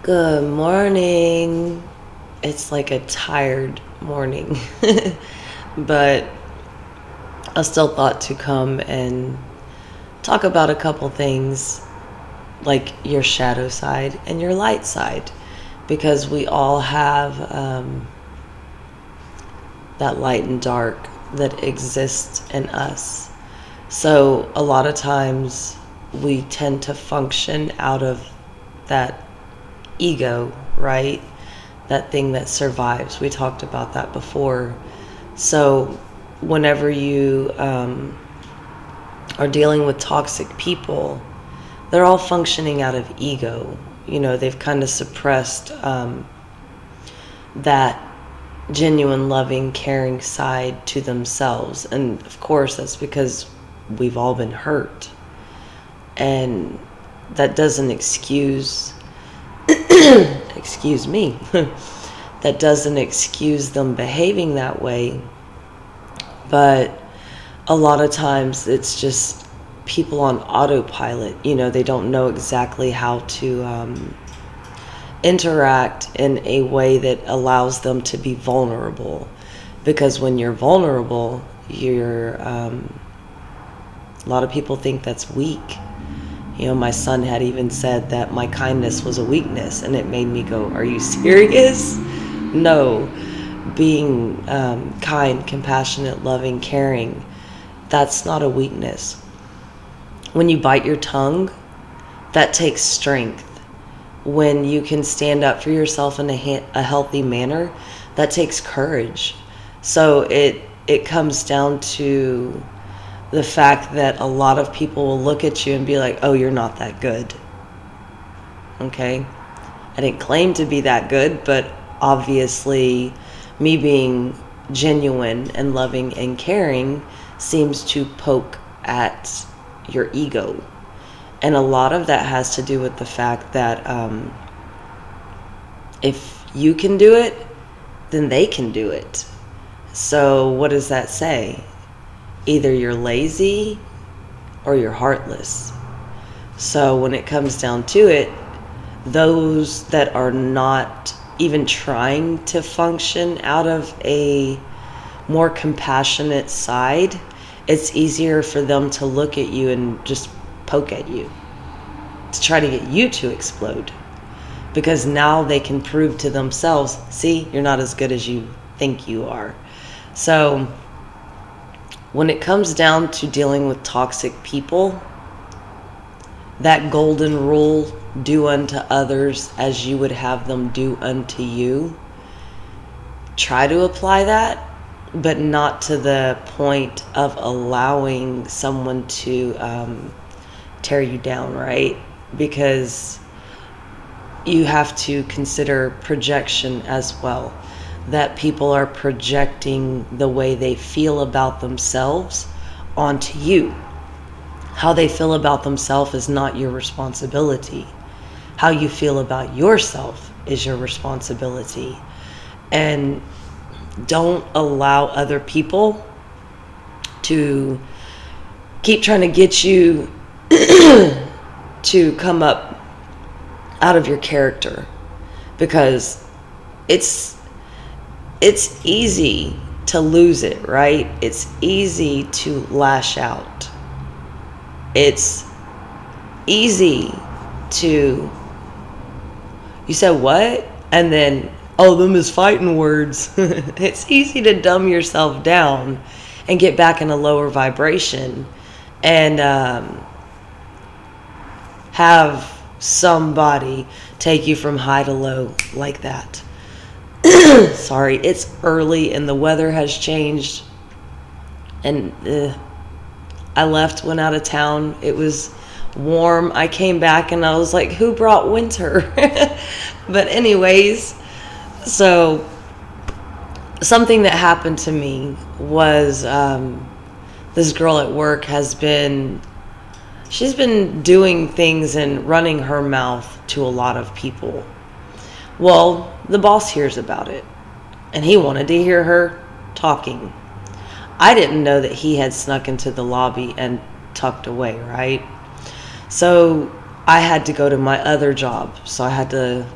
Good morning. It's like a tired morning, but I still thought to come and talk about a couple things like your shadow side and your light side because we all have that light and dark that exists in us. So a lot of times we tend to function out of that ego, right? That thing that survives. We talked about that before. So whenever you are dealing with toxic people, they're all functioning out of ego. You know, they've kind of suppressed that genuine, loving, caring side to themselves. And of course, that's because we've all been hurt. And that doesn't excuse excuse me, that doesn't excuse them behaving that way. But a lot of times it's just people on autopilot. You know, they don't know exactly how to interact in a way that allows them to be vulnerable. Because when you're vulnerable, a lot of people think that's weak. You know, my son had even said that my kindness was a weakness, and it made me go, are you serious? No. Being kind, compassionate, loving, caring, that's not a weakness. When you bite your tongue, that takes strength. When you can stand up for yourself in a healthy manner, that takes courage. So it comes down to the fact that a lot of people will look at you and be like, oh, you're not that good. Okay? I didn't claim to be that good, but obviously me being genuine and loving and caring seems to poke at your ego. And a lot of that has to do with the fact that if you can do it, then they can do it. So what does that say? Either you're lazy or you're heartless. So when it comes down to it, those that are not even trying to function out of a more compassionate side, it's easier for them to look at you and just poke at you, to try to get you to explode. Because now they can prove to themselves, see, you're not as good as you think you are. So when it comes down to dealing with toxic people, that golden rule, do unto others as you would have them do unto you, try to apply that, but not to the point of allowing someone to tear you down, right? Because you have to consider projection as well. That people are projecting the way they feel about themselves onto you. How they feel about themselves is not your responsibility. How you feel about yourself is your responsibility. And don't allow other people to keep trying to get you to come up out of your character, because it's easy to lose it, right? It's easy to lash out. It's easy to, you said what? And then, oh, them is fighting words. It's easy to dumb yourself down and get back in a lower vibration and have somebody take you from high to low like that. Sorry, it's early and the weather has changed, and I went out of town. It was warm. I came back and I was like, who brought winter? But anyways, so something that happened to me was this girl at work she's been doing things and running her mouth to a lot of people. Well, the boss hears about it, and he wanted to hear her talking. I didn't know that he had snuck into the lobby and tucked away, right? So I had to go to my other job. So I had to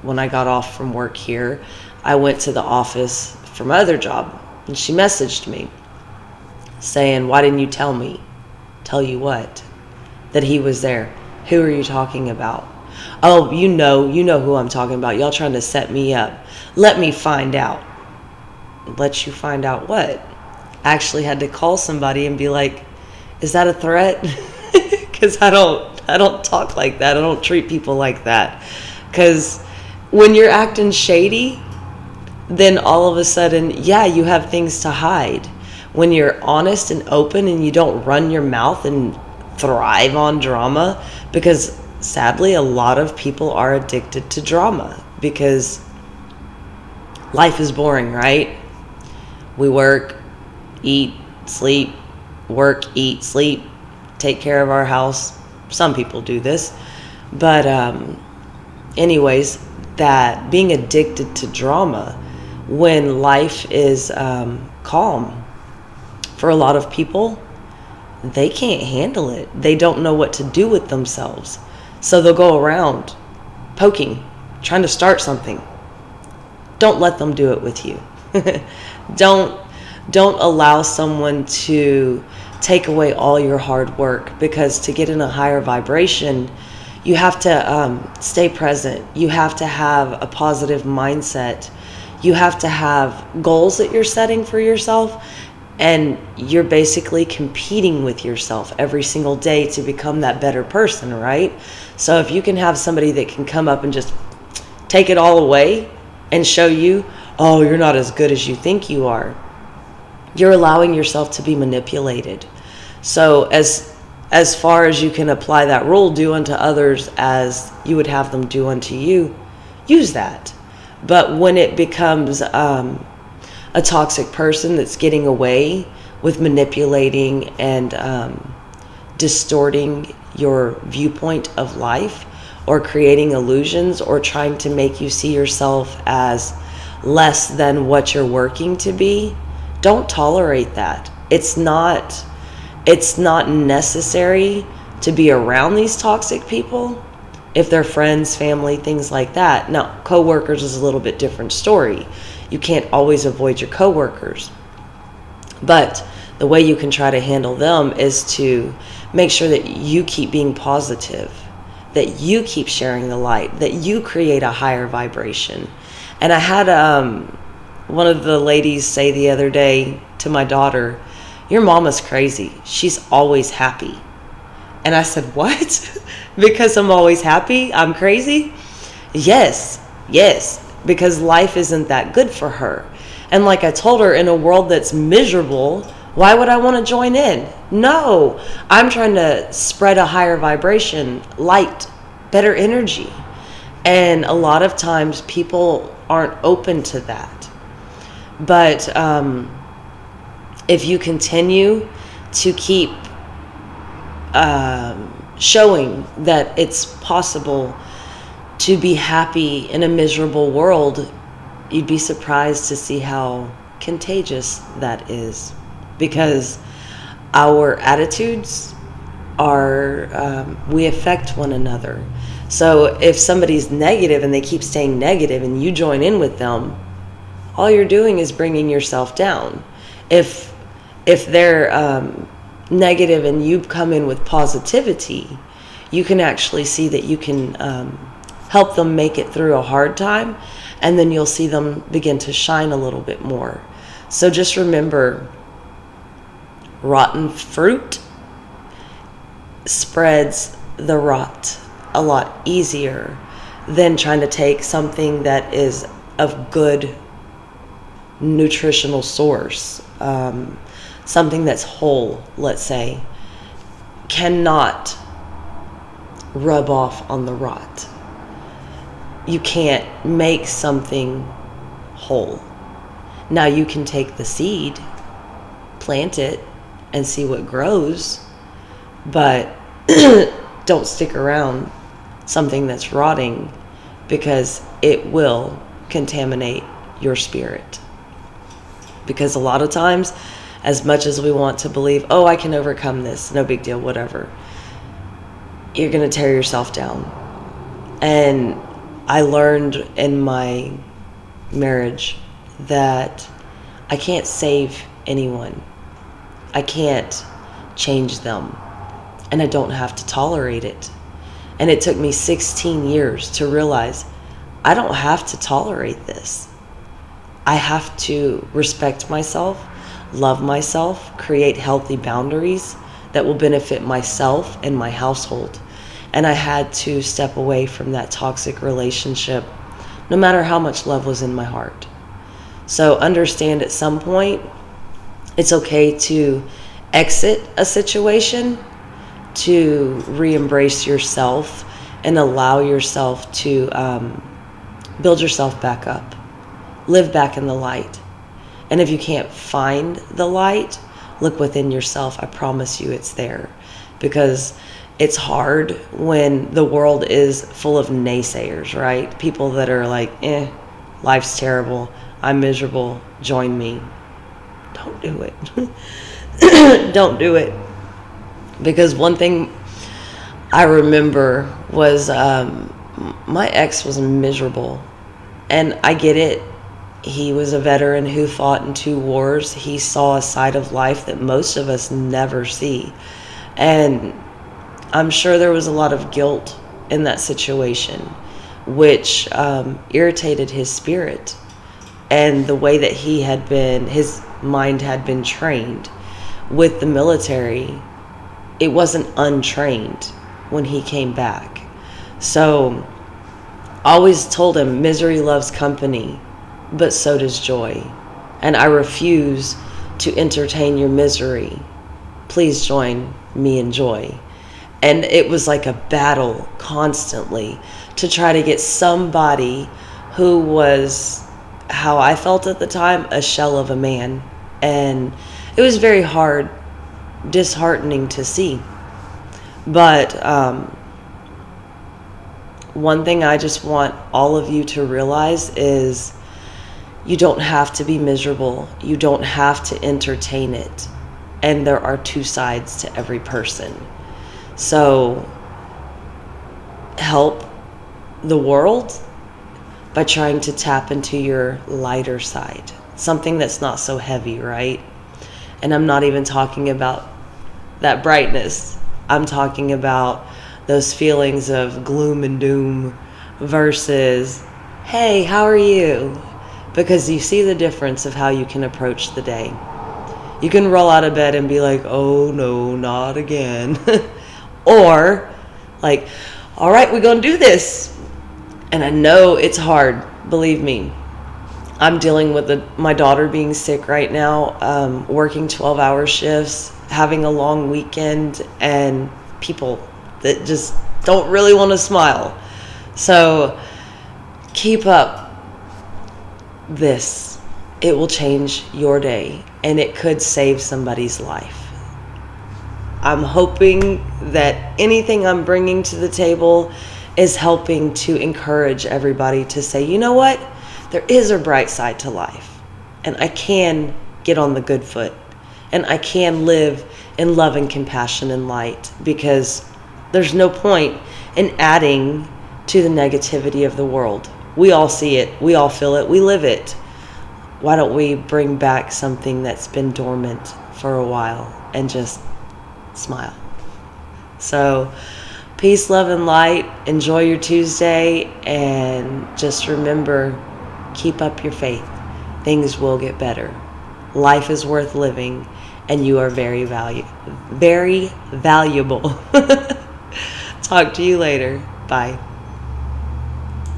when I got off from work here, I went to the office for my other job, and she messaged me saying, "Why didn't you tell me?" Tell you what? That he was there. Who are you talking about? Oh, you know who I'm talking about. Y'all trying to set me up. Let me find out. Let you find out what? I actually had to call somebody and be like, is that a threat? Because I don't talk like that. I don't treat people like that. Because when you're acting shady, then all of a sudden, yeah, you have things to hide. When you're honest and open and you don't run your mouth and thrive on drama, because sadly, a lot of people are addicted to drama because life is boring, right? We work, eat, sleep, work, eat, sleep, take care of our house. Some people do this. But anyways, that being addicted to drama when life is calm, for a lot of people, they can't handle it. They don't know what to do with themselves. So they'll go around poking, trying to start something. Don't let them do it with you. Don't allow someone to take away all your hard work, because to get in a higher vibration, you have to stay present. You have to have a positive mindset. You have to have goals that you're setting for yourself, and you're basically competing with yourself every single day to become that better person, right? So if you can have somebody that can come up and just take it all away and show you, oh, you're not as good as you think you are, you're allowing yourself to be manipulated. So as far as you can apply that rule, do unto others as you would have them do unto you, use that. But when it becomes a toxic person that's getting away with manipulating and distorting your viewpoint of life, or creating illusions, or trying to make you see yourself as less than what you're working to be, don't tolerate that. It's not necessary to be around these toxic people if they're friends, family, things like that. Now, coworkers is a little bit different story. You can't always avoid your coworkers. But the way you can try to handle them is to make sure that you keep being positive, that you keep sharing the light, that you create a higher vibration. And I had one of the ladies say the other day to my daughter, "Your mama's crazy. She's always happy." And I said, "What? Because I'm always happy, I'm crazy?" Yes, because life isn't that good for her. And like I told her, in a world that's miserable, why would I want to join in? No, I'm trying to spread a higher vibration, light, better energy. And a lot of times people aren't open to that. But if you continue to keep showing that it's possible to be happy in a miserable world, you'd be surprised to see how contagious that is. Because our attitudes are, we affect one another. So if somebody's negative and they keep staying negative and you join in with them, all you're doing is bringing yourself down. If they're negative and you come in with positivity, you can actually see that you can help them make it through a hard time, and then you'll see them begin to shine a little bit more. So just remember, rotten fruit spreads the rot a lot easier than trying to take something that is of good nutritional source, something that's whole, let's say, cannot rub off on the rot. You can't make something whole. Now you can take the seed, plant it, and see what grows, but don't stick around something that's rotting, because it will contaminate your spirit. Because a lot of times, as much as we want to believe, oh, I can overcome this, no big deal, whatever, you're going to tear yourself down. And I learned in my marriage that I can't save anyone. I can't change them. And I don't have to tolerate it. And it took me 16 years to realize I don't have to tolerate this. I have to respect myself, love myself, create healthy boundaries that will benefit myself and my household. And I had to step away from that toxic relationship, no matter how much love was in my heart. So understand at some point, it's okay to exit a situation, to re-embrace yourself and allow yourself to build yourself back up, live back in the light. And if you can't find the light, look within yourself. I promise you it's there, because it's hard when the world is full of naysayers, right? People that are like, life's terrible, I'm miserable, join me. Don't do it. Don't do it. Because one thing I remember was my ex was miserable. And I get it. He was a veteran who fought in 2 wars. He saw a side of life that most of us never see. And I'm sure there was a lot of guilt in that situation, which irritated his spirit. And the way that his mind had been trained with the military, it wasn't untrained when he came back. So I always told him, misery loves company, but so does joy. And I refuse to entertain your misery. Please join me in joy. And it was like a battle constantly to try to get somebody who was, how I felt at the time, a shell of a man. And it was very hard, disheartening to see. But one thing I just want all of you to realize is you don't have to be miserable. You don't have to entertain it. And there are 2 sides to every person. So help the world by trying to tap into your lighter side, something that's not so heavy, right? And I'm not even talking about that brightness. I'm talking about those feelings of gloom and doom versus, hey, how are you? Because you see the difference of how you can approach the day. You can roll out of bed and be like, oh no, not again. Or like, all right, we're going to do this. And I know it's hard, believe me. I'm dealing with my daughter being sick right now, working 12-hour shifts, having a long weekend, and people that just don't really want to smile. So keep up this. It will change your day, and it could save somebody's life. I'm hoping that anything I'm bringing to the table is helping to encourage everybody to say, you know what? There is a bright side to life, and I can get on the good foot, and I can live in love and compassion and light, because there's no point in adding to the negativity of the world. We all see it. We all feel it. We live it. Why don't we bring back something that's been dormant for a while and just smile? So peace, love, and light. Enjoy your Tuesday, and just remember, keep up your faith. Things will get better. Life is worth living, and you are very valuable. Talk to you later. Bye.